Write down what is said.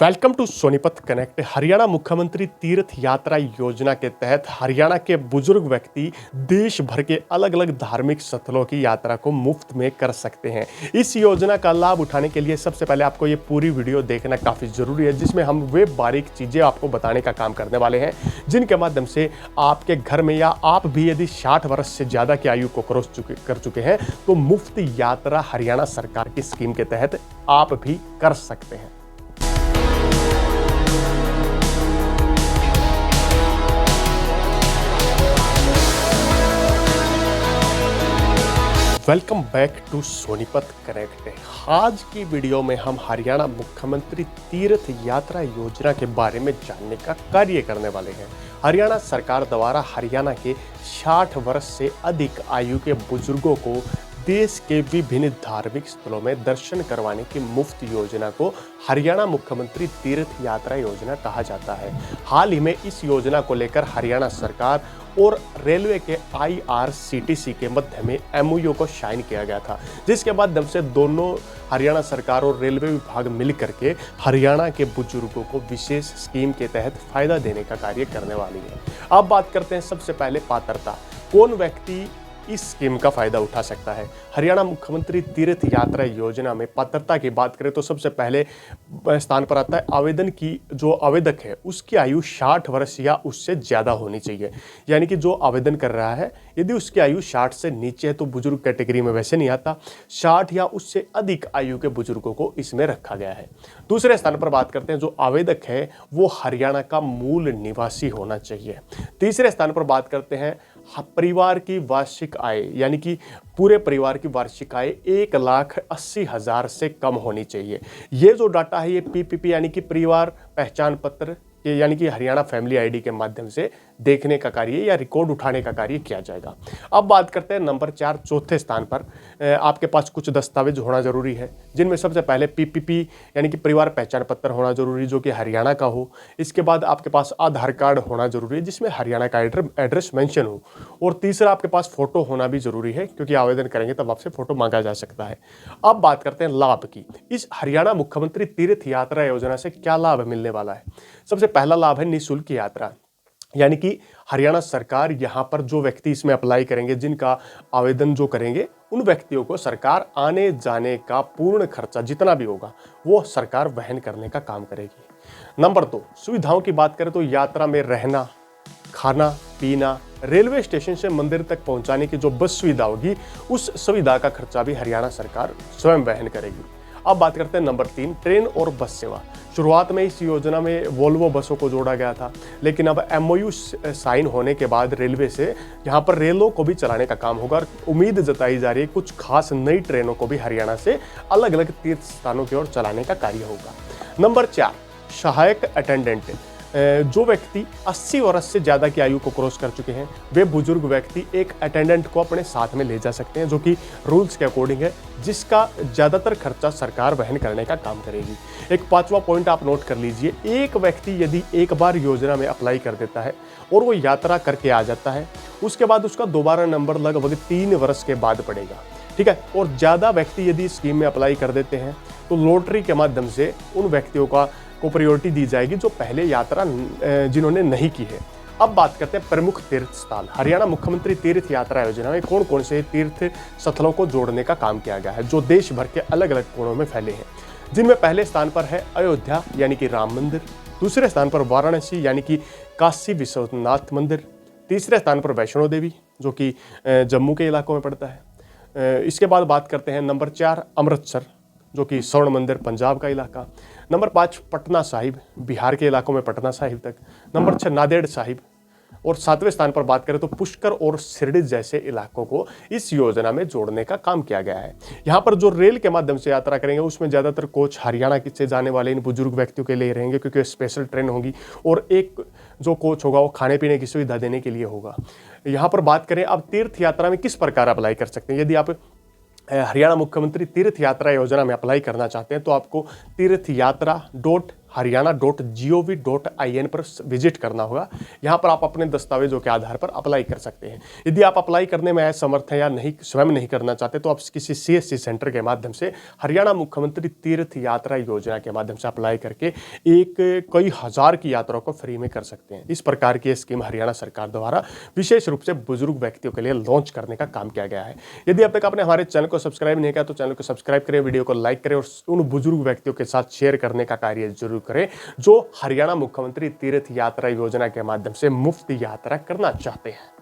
Welcome to Sonipat connect. Haryana मुख्यमंत्री तीर्थ यात्रा योजना के तहत हरियाणा के बुजुर्ग व्यक्ति देश भर के अलग अलग धार्मिक स्थलों की यात्रा को मुफ्त में कर सकते हैं। इस योजना का लाभ उठाने के लिए सबसे पहले आपको ये पूरी वीडियो देखना काफ़ी ज़रूरी है, जिसमें हम वे बारीक चीज़ें आपको बताने का काम करने वाले हैं, जिनके माध्यम से आपके घर में या आप भी यदि 60 वर्ष से ज़्यादा की आयु को क्रॉस कर चुके हैं तो मुफ्त यात्रा हरियाणा सरकार की स्कीम के तहत आप भी कर सकते हैं। Welcome back to Sonipat connect. आज की वीडियो में हम हरियाणा मुख्यमंत्री तीर्थ यात्रा योजना के बारे में जानने का कार्य करने वाले हैं। हरियाणा सरकार द्वारा हरियाणा के 60 वर्ष से अधिक आयु के बुजुर्गों को देश के विभिन्न धार्मिक स्थलों में दर्शन करवाने की मुफ्त योजना को हरियाणा मुख्यमंत्री तीर्थ यात्रा योजना कहा जाता है। हाल ही में इस योजना को लेकर हरियाणा सरकार और रेलवे के IRCTC के मध्य में MOU को साइन किया गया था, जिसके माध्यम से दोनों हरियाणा सरकार और रेलवे विभाग मिलकर के हरियाणा के बुजुर्गों को विशेष स्कीम के तहत फायदा देने का कार्य करने वाली है। अब बात करते हैं सबसे पहले पात्रता, कौन व्यक्ति इस स्कीम का फायदा उठा सकता है। हरियाणा मुख्यमंत्री तीर्थ यात्रा योजना में पात्रता की बात करें तो सबसे पहले स्थान पर आता है आवेदन की। जो आवेदक है उसकी आयु 60 वर्ष या उससे ज़्यादा होनी चाहिए, यानी कि जो आवेदन कर रहा है यदि उसकी आयु 60 से नीचे है तो बुजुर्ग कैटेगरी में वैसे नहीं आता, 60 या उससे अधिक आयु के बुजुर्गों को इसमें रखा गया है। दूसरे स्थान पर बात करते हैं जो आवेदक है वो हरियाणा का मूल निवासी होना चाहिए। तीसरे स्थान पर बात करते हैं परिवार की वार्षिक आय, यानी कि पूरे परिवार की वार्षिक आय 1,80,000 से कम होनी चाहिए। ये जो डाटा है ये PPP यानी कि परिवार पहचान पत्र यानी कि हरियाणा फैमिली ID के माध्यम से देखने का कार्य या रिकॉर्ड उठाने का कार्य किया जाएगा। अब बात करते हैं नंबर 4 चौथे स्थान पर आपके पास कुछ दस्तावेज होना जरूरी है, जिनमें सबसे पहले PPP यानी कि परिवार पहचान पत्र होना जरूरी जो कि हरियाणा का हो। इसके बाद आपके पास आधार कार्ड होना जरूरी है जिसमें हरियाणा का एड्रेस मेंशन हो, और तीसरा आपके पास फोटो होना भी जरूरी है क्योंकि आवेदन करेंगे तब आपसे फोटो मांगा जा सकता है। अब बात करते हैं लाभ की। इस हरियाणा मुख्यमंत्री तीर्थ यात्रा योजना से क्या लाभ मिलने वाला है। सबसे पहला लाभ है निःशुल्क यात्रा, यानी कि हरियाणा सरकार यहाँ पर जो व्यक्ति इसमें अप्लाई करेंगे, जिनका आवेदन जो करेंगे, उन व्यक्तियों को सरकार आने जाने का पूर्ण खर्चा जितना भी होगा वो सरकार वहन करने का काम करेगी। नंबर 2 सुविधाओं की बात करें तो यात्रा में रहना, खाना पीना, रेलवे स्टेशन से मंदिर तक पहुंचाने की जो बस सुविधा होगी उस सुविधा का खर्चा भी हरियाणा सरकार स्वयं वहन करेगी। अब बात करते हैं नंबर 3 ट्रेन और बस सेवा। शुरुआत में इस योजना में वोल्वो बसों को जोड़ा गया था, लेकिन अब MOU साइन होने के बाद रेलवे से यहाँ पर रेलों को भी चलाने का काम होगा। उम्मीद जताई जा रही है कुछ खास नई ट्रेनों को भी हरियाणा से अलग अलग तीर्थ स्थानों की ओर चलाने का कार्य होगा। नंबर 4 सहायक अटेंडेंट। जो व्यक्ति 80 वर्ष से ज़्यादा की आयु को क्रॉस कर चुके हैं वे बुजुर्ग व्यक्ति एक अटेंडेंट को अपने साथ में ले जा सकते हैं, जो कि रूल्स के अकॉर्डिंग है, जिसका ज़्यादातर खर्चा सरकार वहन करने का काम करेगी। एक 5वां पॉइंट आप नोट कर लीजिए, एक व्यक्ति यदि एक बार योजना में अप्लाई कर देता है और वो यात्रा करके आ जाता है, उसके बाद उसका दोबारा नंबर लगभग 3 वर्ष के बाद पड़ेगा, ठीक है। और ज़्यादा व्यक्ति यदि स्कीम में अप्लाई कर देते हैं तो लॉटरी के माध्यम से उन व्यक्तियों को प्रायोरिटी दी जाएगी जो पहले यात्रा जिन्होंने नहीं की है। अब बात करते हैं प्रमुख तीर्थ स्थल। हरियाणा मुख्यमंत्री तीर्थ यात्रा योजना में कौन कौन से तीर्थ स्थलों को जोड़ने का काम किया गया है जो देश भर के अलग अलग कोणों में फैले हैं, जिनमें पहले स्थान पर है अयोध्या यानी कि राम मंदिर, दूसरे स्थान पर वाराणसी यानी कि काशी विश्वनाथ मंदिर, तीसरे स्थान पर वैष्णो देवी जो कि जम्मू के इलाकों में पड़ता है। इसके बाद बात करते हैं नंबर 4 अमृतसर जो कि स्वर्ण मंदिर पंजाब का इलाका, नंबर 5 पटना साहिब बिहार के इलाकों में पटना साहिब तक, नंबर 6 नांदेड़ साहिब, और 7वें स्थान पर बात करें तो पुष्कर और शिरडी जैसे इलाकों को इस योजना में जोड़ने का काम किया गया है। यहाँ पर जो रेल के माध्यम से यात्रा करेंगे उसमें ज़्यादातर कोच हरियाणा से जाने वाले इन बुजुर्ग व्यक्तियों के लिए रहेंगे क्योंकि स्पेशल ट्रेन होगी, और एक जो कोच होगा वो खाने पीने की सुविधा देने के लिए होगा। यहाँ पर बात करें अब तीर्थ यात्रा में किस प्रकार अप्लाई कर सकते हैं। यदि आप हरियाणा मुख्यमंत्री तीर्थ यात्रा योजना में अप्लाई करना चाहते हैं तो आपको तीर्थयात्रा haryana.gov.in पर विजिट करना होगा। यहाँ पर आप अपने दस्तावेजों के आधार पर अप्लाई कर सकते हैं। यदि आप अप्लाई करने में असमर्थ हैं या नहीं, स्वयं नहीं करना चाहते, तो आप किसी CSC सेंटर के माध्यम से हरियाणा मुख्यमंत्री तीर्थ यात्रा योजना के माध्यम से अप्लाई करके कई हजार की यात्राओं को फ्री में कर सकते हैं। इस प्रकार की स्कीम हरियाणा सरकार द्वारा विशेष रूप से बुजुर्ग व्यक्तियों के लिए लॉन्च करने का काम किया गया है। यदि अब तक आपने हमारे चैनल को सब्सक्राइब नहीं किया तो चैनल को सब्सक्राइब करें, वीडियो को लाइक करें और उन बुजुर्ग व्यक्तियों के साथ शेयर करने का कार्य जरूर करें जो हरियाणा मुख्यमंत्री तीर्थ यात्रा योजना के माध्यम से मुफ्त यात्रा करना चाहते हैं।